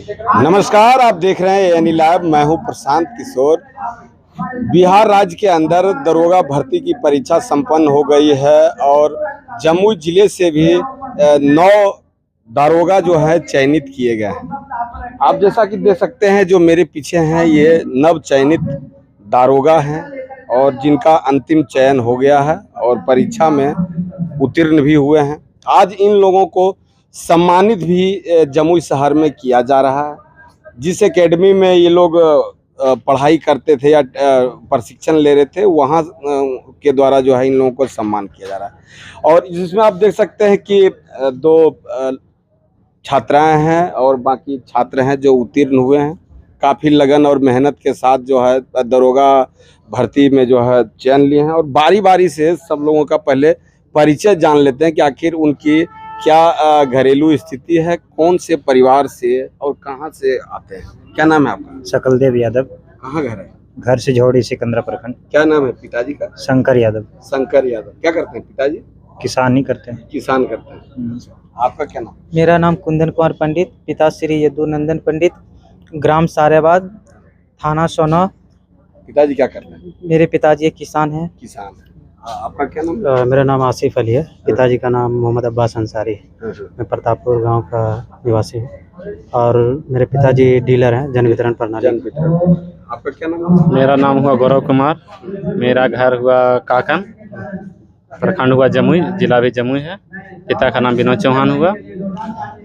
नमस्कार, आप देख रहे हैं एएनई लाइव। मैं हूं प्रशांत किशोर। बिहार राज्य के अंदर दरोगा भर्ती की परीक्षा संपन्न हो गई है और जमुई जिले से भी 9 दारोगा जो है चयनित किए गए हैं। आप जैसा कि देख सकते हैं, जो मेरे पीछे हैं ये नव चयनित दारोगा हैं और जिनका अंतिम चयन हो गया है और परीक्षा में उत्तीर्ण भी हुए हैं। आज इन लोगों को सम्मानित भी जमुई शहर में किया जा रहा है। जिस एकेडमी में ये लोग पढ़ाई करते थे या प्रशिक्षण ले रहे थे, वहाँ के द्वारा जो है इन लोगों को सम्मान किया जा रहा है। और जिसमें आप देख सकते हैं कि 2 छात्राएं हैं और बाकी छात्र हैं जो उत्तीर्ण हुए हैं। काफ़ी लगन और मेहनत के साथ जो है दरोगा भर्ती में जो है चयन लिए हैं। और बारी बारी से सब लोगों का पहले परिचय जान लेते हैं कि आखिर उनकी क्या घरेलू स्थिति है, कौन से परिवार से और कहाँ से आते हैं। क्या नाम है आपका? सकलदेव यादव। कहाँ घर है? घर से झोड़ी सिकंदरा प्रखंड। क्या नाम है पिताजी का? शंकर यादव। शंकर यादव। क्या करते हैं पिताजी? किसान ही करते हैं। किसान करते हैं। आपका क्या नाम? मेरा नाम कुंदन कुमार पंडित, पिता श्री यदुनंदन पंडित, ग्राम सारेबाद, थाना सोना। पिताजी क्या करते हैं? मेरे पिताजी एक किसान हैं। किसान है। आपका क्या नाम? मेरा नाम आसिफ अली है। पिताजी का नाम मोहम्मद अब्बास अंसारी है। मैं प्रतापपुर गांव का निवासी हूँ और मेरे पिताजी डीलर हैं जन वितरण प्रणाली। आपका क्या नाम है? मेरा नाम हुआ गौरव कुमार। मेरा घर हुआ काकन, प्रखंड हुआ जमुई, जिला भी जमुई है। पिता का नाम विनोद चौहान हुआ।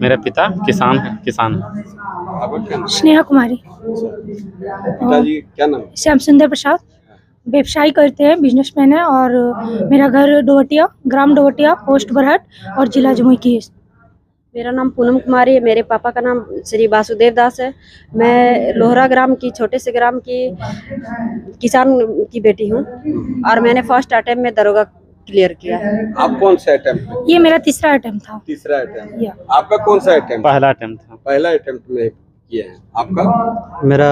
मेरे पिता किसान है। आपका क्या नाम? स्नेहा कुमारी। पिताजी क्या नाम? श्याम सुंदर प्रसाद। व्यवसाय करते हैं, बिजनेसमैन है। और मेरा घर डोवटिया, ग्राम डोवटिया, पोस्ट बरहट और जिला जमुई की। मेरा नाम पूनम कुमारी है। मेरे पापा का नाम श्री वासुदेव दास है। मैं लोहरा ग्राम की, छोटे से ग्राम की किसान की बेटी हूँ और मैंने फर्स्ट अटेम्प्ट में दरोगा क्लियर किया है। आप कौन सा अटेम्प्ट? ये मेरा तीसरा अटेम्प्ट था। तीसरा अटेम्प्ट। या। आपका कौन सा अटेम्प्ट? पहला अटेम्प्ट था। पहला अटेम्प्ट में किया है। आपका? मेरा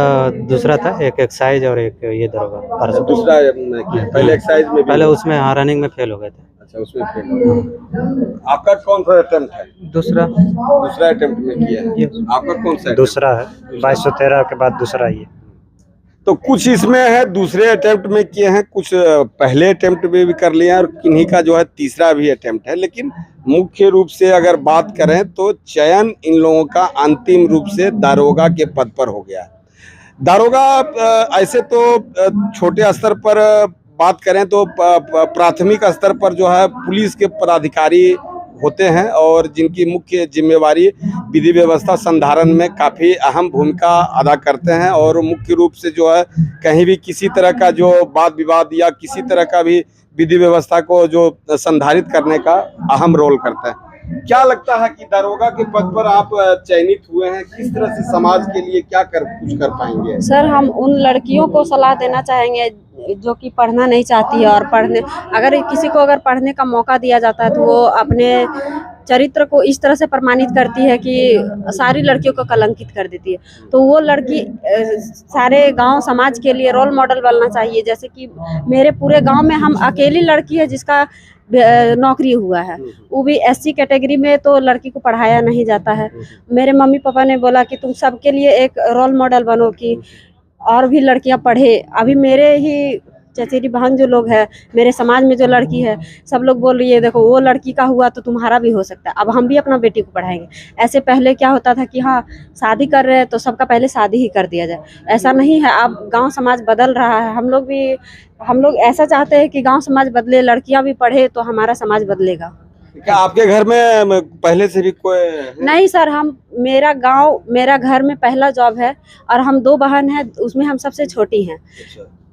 दूसरा था, एक एक्साइज और एक ये दरोगा। दूसरा में किया। पहले एक्साइज में भी? पहले उसमें रनिंग में फेल हो गए थे। अच्छा, उसमें फेल हो गया। आपका कौन सा अटेम्प्ट है? दूसरा अटेम्प्ट में किया है। आपका कौन सा? दूसरा है। 2213 के बाद दूसरा ही है। तो कुछ इसमें है दूसरे अटेम्प्ट में किए हैं, कुछ पहले अटेम्प्ट में भी कर लिए हैं और किन्हीं का जो है तीसरा भी अटेम्प्ट है। लेकिन मुख्य रूप से अगर बात करें तो चयन इन लोगों का अंतिम रूप से दारोगा के पद पर हो गया है। दारोगा ऐसे तो छोटे स्तर पर बात करें तो प्राथमिक स्तर पर जो है पुलिस के पदाधिकारी होते हैं और जिनकी मुख्य जिम्मेवारी विधि व्यवस्था संधारण में काफ़ी अहम भूमिका अदा करते हैं और मुख्य रूप से जो है कहीं भी किसी तरह का जो वाद विवाद या किसी तरह का भी विधि व्यवस्था को जो संधारित करने का अहम रोल करते हैं। क्या लगता है कि दारोगा के पद पर आप चयनित हुए हैं, किस तरह से समाज के लिए क्या कुछ कर पाएंगे? सर, हम उन लड़कियों को सलाह देना चाहेंगे जो कि पढ़ना नहीं चाहती है और अगर किसी को अगर पढ़ने का मौका दिया जाता है तो वो अपने चरित्र को इस तरह से प्रमाणित करती है कि सारी लड़कियों को कलंकित कर देती है। तो वो लड़की सारे गांव समाज के लिए रोल मॉडल बनना चाहिए। जैसे कि मेरे पूरे गांव में हम अकेली लड़की है जिसका नौकरी हुआ है, वो भी SC कैटेगरी में। तो लड़की को पढ़ाया नहीं जाता है। मेरे मम्मी पापा ने बोला कि तुम सबके लिए एक रोल मॉडल बनो कि और भी लड़कियां पढ़े। अभी मेरे ही चचेरी बहन जो लोग हैं, मेरे समाज में जो लड़की है, सब लोग बोल रही है देखो वो लड़की का हुआ तो तुम्हारा भी हो सकता है। अब हम भी अपना बेटी को पढ़ाएंगे। ऐसे पहले क्या होता था कि हाँ शादी कर रहे हैं तो सबका पहले शादी ही कर दिया जाए। ऐसा नहीं है, अब गांव समाज बदल रहा है। हम लोग ऐसा चाहते हैं कि गांव समाज बदले, लड़कियां भी पढ़े तो हमारा समाज बदलेगा। क्या आपके घर में पहले से भी कोई है? नहीं सर, मेरा घर में पहला जॉब है और हम 2 बहन हैं, उसमें हम सबसे छोटी हैं।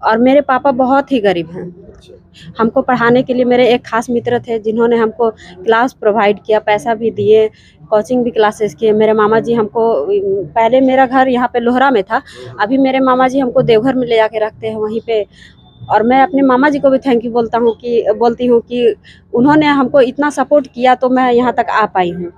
और मेरे पापा बहुत ही गरीब हैं। हमको पढ़ाने के लिए मेरे एक खास मित्र थे जिन्होंने हमको क्लास प्रोवाइड किया, पैसा भी दिए, कोचिंग भी क्लासेस किए। मेरे मामा जी हमको, पहले मेरा घर यहाँ पे लोहरा में था, अभी मेरे मामा जी हमको देवघर में ले जाके रखते हैं वहीं पे। और मैं अपने मामा जी को भी थैंक यू बोलती हूँ कि उन्होंने हमको इतना सपोर्ट किया तो मैं यहाँ तक आ पाई हूँ।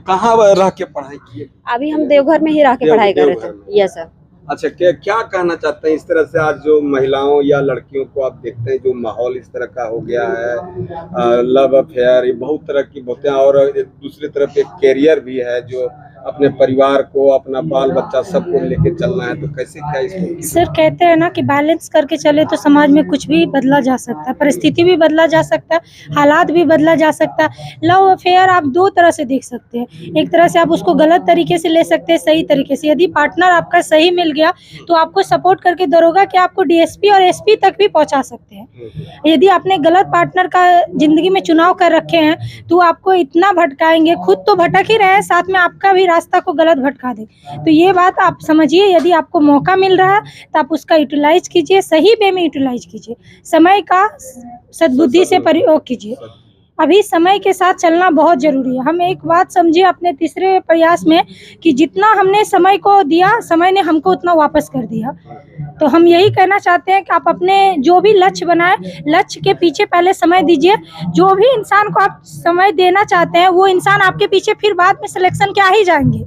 कहाँ रह के पढ़ाई की? अभी हम देवघर में ही रह के पढ़ाई कर रहे थे। Yes sir. अच्छा, क्या कहना चाहते हैं इस तरह से आज जो महिलाओं या लड़कियों को आप देखते हैं जो माहौल इस तरह का हो गया है, लव अफेयर, ये बहुत तरह की होते हैं, और दूसरी तरफ एक कैरियर भी है जो अपने परिवार को, अपना बाल बच्चा सबको लेके चलना है, तो कैसे क्या इसको? सर कहते हैं ना कि बैलेंस करके चले तो समाज में कुछ भी बदला जा सकता है, परिस्थिति भी बदला जा सकता है, हालात भी बदला जा सकता है। लव अफेयर आप दो तरह से देख सकते हैं, एक तरह से आप उसको गलत तरीके से ले सकते हैं, सही तरीके से। यदि पार्टनर आपका सही मिल गया तो आपको सपोर्ट करके दरोगा कि आपको डीएसपी और एसपी तक भी पहुंचा सकते हैं। यदि आपने गलत पार्टनर का जिंदगी में चुनाव कर रखे हैं तो आपको इतना भटकाएंगे, खुद तो भटक ही रहे हैं, साथ में आपका भी रास्ता को गलत भटका दे। तो ये बात आप समझिए, यदि आपको मौका मिल रहा है तो आप उसका यूटिलाइज कीजिए, सही वे में यूटिलाइज कीजिए, समय का सद्बुद्धि से प्रयोग कीजिए। अभी समय के साथ चलना बहुत जरूरी है। हम एक बात समझिए अपने तीसरे प्रयास में कि जितना हमने समय को दिया, समय ने हमको उतना वापस कर दिया। तो हम यही कहना चाहते हैं कि आप अपने जो भी लक्ष्य बनाए, लक्ष्य के पीछे पहले समय दीजिए। जो भी इंसान को आप समय देना चाहते हैं वो इंसान आपके पीछे फिर बाद में सिलेक्शन के आ ही जाएंगे।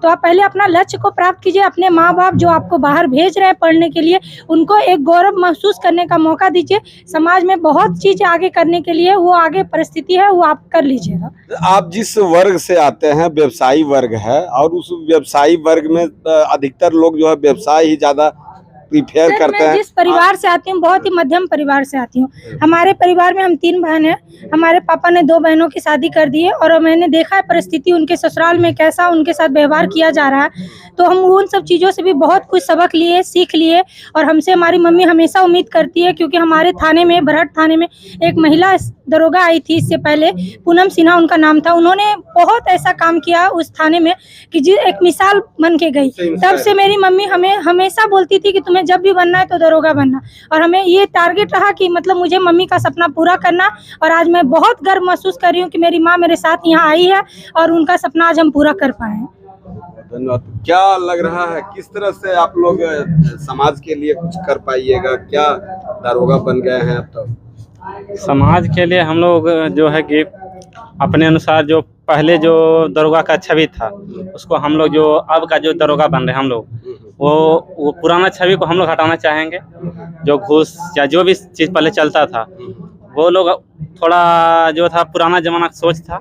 तो आप पहले अपना लक्ष्य को प्राप्त कीजिए। अपने माँ बाप जो आपको बाहर भेज रहे हैं पढ़ने के लिए, उनको एक गौरव महसूस करने का मौका दीजिए। समाज में बहुत चीज़ आगे करने के लिए वो आगे परिस्थिति है, वो आप कर लीजिएगा। आप जिस वर्ग से आते हैं व्यवसायी वर्ग है, और उस व्यवसायी वर्ग में अधिकतर लोग जो है व्यवसाय ही ज़्यादा प्रीफेयर करते हैं। मैं जिस परिवार से आती हूँ बहुत ही मध्यम परिवार से आती हूँ। हमारे परिवार में हम 3 बहन हैं। हमारे पापा ने 2 बहनों की शादी कर दी है और मैंने देखा है परिस्थिति उनके ससुराल में कैसा उनके साथ व्यवहार किया जा रहा है। तो हम उन सब चीज़ों से भी बहुत कुछ सबक लिए, सीख लिए। और हमसे हमारी मम्मी हमेशा उम्मीद करती है, क्योंकि हमारे थाने में, बरहट थाने में एक महिला दरोगा आई थी इससे पहले, पूनम सिन्हा उनका नाम था। उन्होंने बहुत ऐसा काम किया उस थाने में कि जी एक मिसाल बन के गई। तब से मेरी मम्मी हमें हमेशा बोलती थी कि तुम्हें जब भी बनना है तो दरोगा बनना। और हमें ये टारगेट रहा कि मतलब मुझे मम्मी का सपना पूरा करना। और आज मैं बहुत गर्व महसूस कर रही हूँ कि मेरी माँ मेरे साथ यहाँ आई है और उनका सपना आज हम पूरा कर पाए हैं। धन्यवाद। क्या लग रहा है किस तरह से आप लोग समाज के लिए कुछ कर पाइएगा? क्या दरोगा बन गए हैं अब तो? समाज के लिए हम लोग जो है कि अपने अनुसार जो पहले जो दरोगा का छवि था उसको हम लोग, जो अब का जो दरोगा बन रहे हैं हम लोग, वो पुराना छवि को हम लोग हटाना चाहेंगे। जो घूस या जो भी चीज़ पहले चलता था वो लोग थोड़ा जो था पुराना जमाना का सोच था,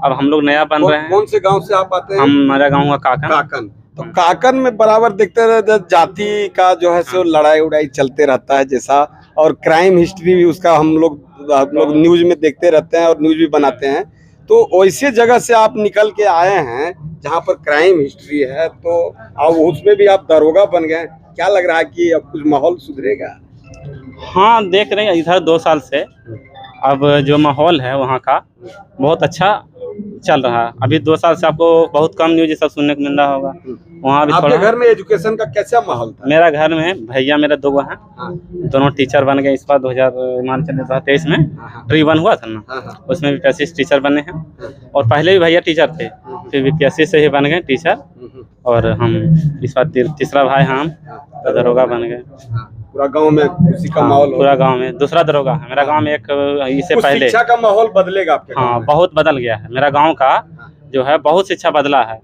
अब हम लोग नया बन रहे हैं। कौन से गांव से आप आते हैं? हमारा गाँव हुआ काकन। काकन। तो काकन में बराबर देखते रहते जाति का जो है सो लड़ाई उड़ाई चलते रहता है जैसा, और क्राइम हिस्ट्री भी उसका हम लोग न्यूज में देखते रहते हैं और न्यूज भी बनाते हैं। तो वैसे जगह से आप निकल के आए हैं जहाँ पर क्राइम हिस्ट्री है, तो अब उसमें भी आप दरोगा बन गए। क्या लग रहा है कि अब कुछ माहौल सुधरेगा? हाँ, देख रहे हैं इधर 2 साल से अब जो माहौल है वहाँ का बहुत अच्छा चल रहा है। अभी 2 साल से आपको बहुत कम न्यूज सब सुनने को मिल रहा होगा। वहाँ भी आपके घर में एजुकेशन का कैसा माहौल था? मेरा घर में भैया मेरे 2 हैं। हाँ। दोनों टीचर बन गए इस बार 2023 में ट्री 1 हुआ था ना, उसमें बीपीएससी टीचर बने हैं। और पहले भी भैया टीचर थे, फिर बीपीएससी से ही बन गए टीचर। और हम इस बार तीसरा भाई हम तो दरोगा बन गए। पूरा गांव में खुशी का माहौल? पूरा गांव में दूसरा दरोगा है। मेरा गांव में एक इससे पहले शिक्षा का माहौल बदलेगा आपके गांव हाँ में? बहुत बदल गया है। मेरा गांव का जो है बहुत शिक्षा बदला है।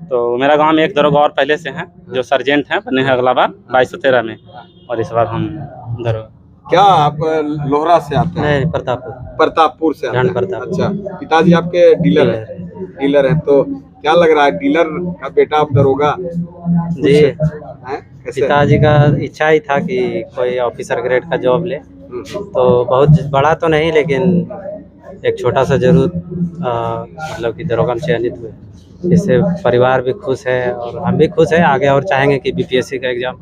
तो मेरा गांव में एक दरोगा और पहले से हैं जो सर्जेंट हैं, बने हैं अगला बार 2213 में, और इस बार हम दरोगा। क्या आप लोहरा से आते हैं? नहीं, प्रतापपुर। प्रतापपुर से आते हैं। प्रतापपुर। अच्छा, पिताजी आपके डीलर हैं। तो क्या लग रहा है डीलर का बेटा आप दरोगा? जी, कैसे? पिताजी का इच्छा ही था कि कोई ऑफिसर ग्रेड का जॉब ले। तो बहुत बड़ा तो नहीं, लेकिन एक छोटा सा जरूर मतलब कि दरोगा में चयनित हुए। इससे परिवार भी खुश है और हम भी खुश हैं। आगे और चाहेंगे कि बीपीएससी का एग्जाम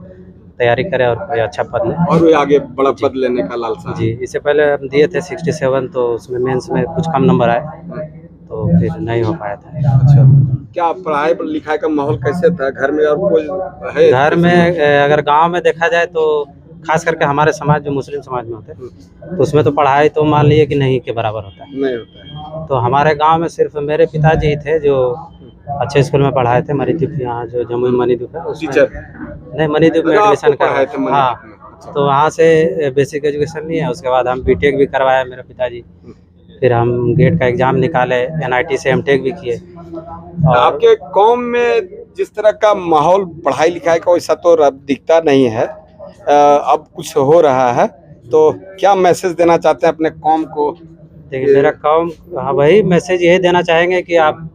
तैयारी करें और कोई अच्छा पद लें, और भी आगे बड़ा पद लेने का लालसा। जी, इससे पहले हम दिए थे 67, तो उसमें मेंस में कुछ कम नंबर आए तो फिर नहीं हो पाया था। अच्छा, क्या पढ़ाई लिखाई का माहौल कैसे था घर में? और कोई है घर में अगर गांव में देखा जाए तो खास करके हमारे समाज जो मुस्लिम समाज में होते हैं तो उसमें तो पढ़ाई तो मान लिए कि नहीं के बराबर होता है। नहीं होता है। तो हमारे गांव में सिर्फ मेरे पिताजी ही थे जो अच्छे स्कूल में पढ़ाए थे। मणिद्वीप, यहाँ जो जमुई मणिद्वीप है उसमें टीचर? नहीं, मणिद्वीप में एडमिशन पढ़ाए थे मणिद्वीप हाँ। में। तो वहाँ से बेसिक एजुकेशन लिए, उसके बाद हम बीटेक भी करवाया मेरे पिताजी। फिर हम गेट का एग्जाम निकाले, एनआईटी से एमटेक भी किए। और आपके कौम में जिस तरह का माहौल पढ़ाई लिखाई का वैसा तो अब दिखता नहीं है, अब कुछ हो रहा है, तो क्या मैसेज देना चाहते हैं अपने कौम को? देखिए मेरा काम, हाँ वही मैसेज यही देना चाहेंगे कि आप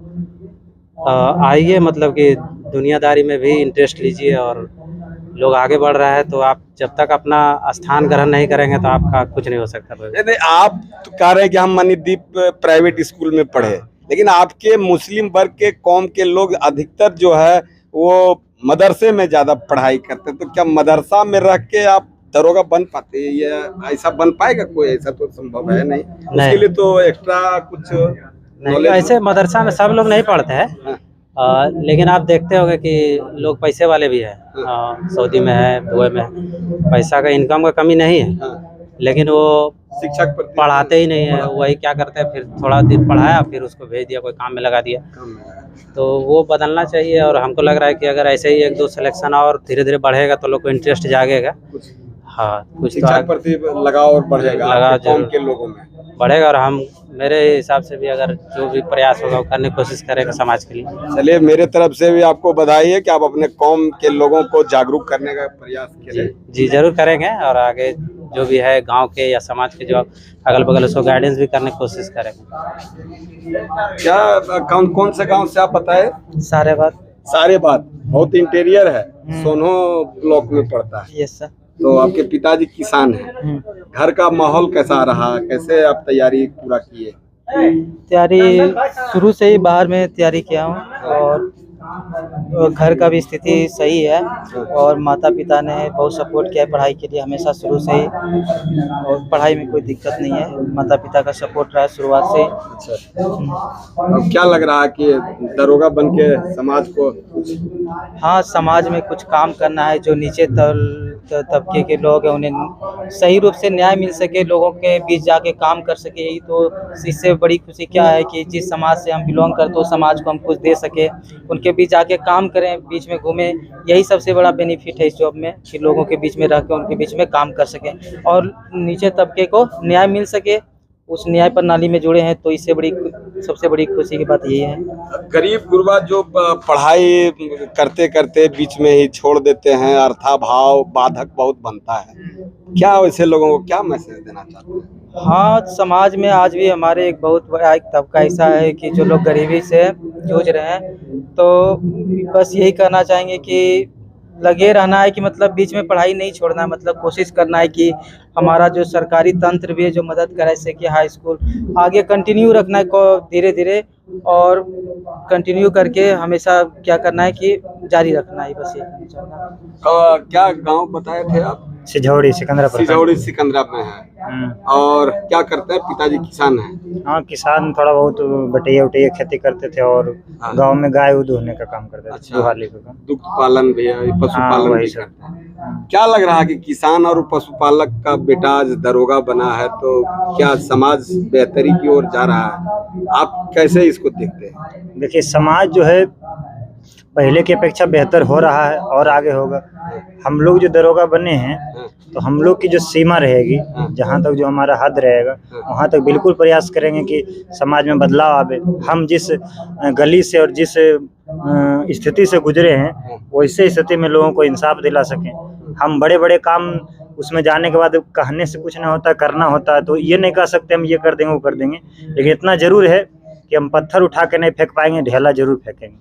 आइए, मतलब कि दुनियादारी में भी इंटरेस्ट लीजिए, और लोग आगे बढ़ रहा है तो आप जब तक अपना स्थान ग्रहण नहीं करेंगे तो आपका कुछ नहीं हो सकता। नहीं, आप तो कह रहे हैं कि हम मणिदीप प्राइवेट स्कूल में पढ़े, लेकिन आपके मुस्लिम वर्ग के कौम के लोग अधिकतर जो है वो मदरसे में ज़्यादा पढ़ाई करते हैं, तो क्या मदरसा में रह के आप दरोगा बन पाते हैं, या ऐसा बन पाएगा कोई? ऐसा तो संभव है नहीं, उसके लिए तो एक्स्ट्रा कुछ नहीं, ऐसे मदरसा में सब लोग नहीं पढ़ते हैं। लेकिन आप देखते होंगे कि लोग पैसे वाले भी हैं, सऊदी में है, दुबई में है, पैसा का इनकम का कमी नहीं है, लेकिन वो शिक्षक पढ़ाते ही नहीं है। वही क्या करते हैं, फिर थोड़ा दिन पढ़ाया फिर उसको भेज दिया, कोई काम में लगा दिया। तो वो बदलना चाहिए, और हमको लग रहा है कि अगर ऐसे ही 1-2 सिलेक्शन और धीरे धीरे बढ़ेगा तो लोग को इंटरेस्ट जागेगा। हाँ, कुछ तो शिक्षा के प्रति लगाव और बढ़ेगा, लगाव कौम के लोगों में बढ़ेगा, और हम मेरे हिसाब से भी अगर जो भी प्रयास होगा वो करने की कोशिश करेंगे समाज के लिए। चलिए, मेरे तरफ से भी आपको बधाई है कि आप अपने कौम के लोगों को जागरूक करने का प्रयास करें। जी जरूर करेंगे, और आगे जो भी है गांव के या समाज के जो अगल बगल उसको गाइडेंस भी करने की कोशिश करेंगे। क्या कौन कौन से गांव से आप बताए? सारे बात बहुत इंटीरियर है, सोनो ब्लॉक में पड़ता है। Yes sir. तो आपके पिताजी किसान हैं, घर का माहौल कैसा रहा, कैसे आप तैयारी पूरा किए? तैयारी शुरू से ही बाहर में तैयारी किया हूँ, और घर का भी स्थिति सही है, और माता पिता ने बहुत सपोर्ट किया है पढ़ाई के लिए हमेशा शुरू से ही, और पढ़ाई में कोई दिक्कत नहीं है, माता पिता का सपोर्ट रहा है शुरुआत से ही। अच्छा, अब क्या लग रहा है कि दरोगा बन के समाज को? हाँ, समाज में कुछ काम करना है, जो नीचे तबके के लोग हैं उन्हें सही रूप से न्याय मिल सके, लोगों के बीच जाके काम कर सके। यही तो इससे बड़ी खुशी क्या है कि जिस समाज से हम बिलोंग करते हो समाज को हम कुछ दे सके, उनके बीच जाके काम करें, बीच में घूमें। यही सबसे बड़ा बेनिफिट है इस जॉब में कि लोगों के बीच में रह के उनके बीच में काम कर सकें और नीचे तबके को न्याय मिल सके, उस न्याय प्रणाली में जुड़े हैं। तो इससे बड़ी सबसे बड़ी खुशी की बात यही है। गरीब गुरबा जो पढ़ाई करते करते बीच में ही छोड़ देते हैं, अर्थाभाव बाधक बहुत बनता है, क्या वैसे लोगों को क्या मैसेज देना चाहते हैं? हाँ, समाज में आज भी हमारे एक बहुत बड़ा एक तबका ऐसा है कि जो लोग गरीबी से जूझ रहे हैं, तो बस यही कहना चाहेंगे कि लगे रहना है, कि मतलब बीच में पढ़ाई नहीं छोड़ना है, मतलब कोशिश करना है कि हमारा जो सरकारी तंत्र भी है जो मदद करे, जैसे कि हाई स्कूल आगे कंटिन्यू रखना है को धीरे धीरे, और कंटिन्यू करके हमेशा क्या करना है कि जारी रखना है, बस ये चाहना। क्या गांव बताए थे आप? सिझौड़ी सिकंदरा प्रखंड। सिझौड़ी सिकंदरा में है। और क्या करते हैं? पिताजी किसान हैं। हाँ, किसान थोड़ा बहुत बटैया उटैया खेती करते थे, और गांव में गाय दूधने का काम करते थे। अच्छा, दुहाली का काम, दुग्ध पालन भी है, पशुपालन भी सब करते हैं। क्या लग रहा है कि किसान और पशुपालक का बेटा आज दरोगा बना है, तो क्या समाज बेहतरी की ओर जा रहा है? आप कैसे इसको देखते हैं? देखिए, समाज जो है पहले की अपेक्षा बेहतर हो रहा है और आगे होगा। हम लोग जो दरोगा बने हैं, तो हम लोग की जो सीमा रहेगी, जहाँ तक जो हमारा हद रहेगा, वहाँ तक बिल्कुल प्रयास करेंगे कि समाज में बदलाव आवे। हम जिस गली से और जिस स्थिति से गुजरे हैं, वैसे स्थिति में लोगों को इंसाफ दिला सकें। हम बड़े बड़े काम उसमें जाने के बाद कहने से कुछ नहीं होता, करना होता है। तो ये नहीं कह सकते हम ये कर देंगे वो कर देंगे, लेकिन इतना जरूर है कि हम पत्थर उठा के नहीं फेंक पाएंगे, ढेला जरूर फेंकेंगे,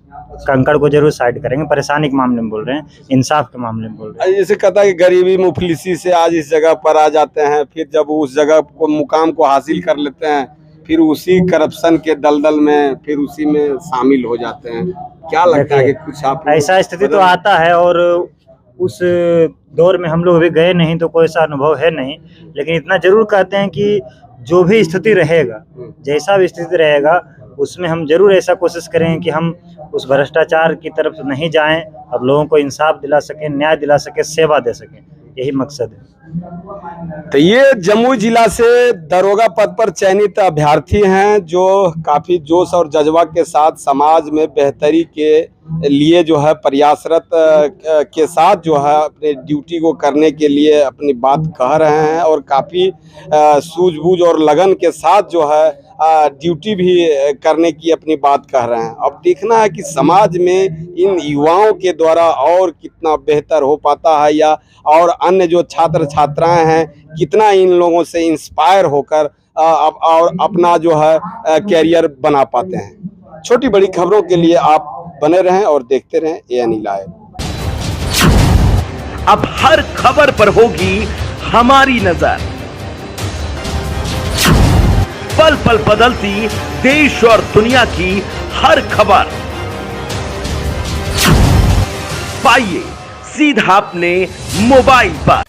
कंकड़ को जरूर साइड करेंगे। परेशानी के मामले में बोल रहे हैं, इंसाफ के मामले में बोल रहे हैं। जैसे कहता है कि गरीबी मुफलिसी से आज इस जगह पर आ जाते हैं, फिर जब उस जगह को मुकाम को हासिल कर लेते हैं, फिर उसी करप्शन के दलदल में फिर उसी में शामिल हो जाते हैं। क्या लगता है कि कुछ आप ऐसा स्थिति तो आता है, और उस दौर में हम लोग अभी गए नहीं तो कोई ऐसा अनुभव है नहीं, लेकिन इतना जरूर कहते हैं कि जो भी स्थिति रहेगा, जैसा भी स्थिति रहेगा, उसमें हम जरूर ऐसा कोशिश करेंगे कि हम उस भ्रष्टाचार की तरफ नहीं जाएं और लोगों को इंसाफ दिला सकें, न्याय दिला सकें, सेवा दे सकें। यही मकसद है। तो ये जमुई जिला से दरोगा पद पर चयनित अभ्यर्थी हैं, जो काफ़ी जोश और जज्बा के साथ समाज में बेहतरी के लिए जो है प्रयासरत के साथ जो है अपने ड्यूटी को करने के लिए अपनी बात कह रहे हैं, और काफ़ी सूझबूझ और लगन के साथ जो है ड्यूटी भी करने की अपनी बात कह रहे हैं। अब देखना है कि समाज में इन युवाओं के द्वारा और कितना बेहतर हो पाता है, या और अन्य जो छात्र छात्राएं हैं कितना इन लोगों से इंस्पायर होकर और अपना जो है कैरियर बना पाते हैं। छोटी बड़ी खबरों के लिए आप बने रहें और देखते रहें ANE लाइव। अब हर खबर पर होगी हमारी नजर, पल पल बदलती देश और दुनिया की हर खबर पाइए सीधा अपने मोबाइल पर।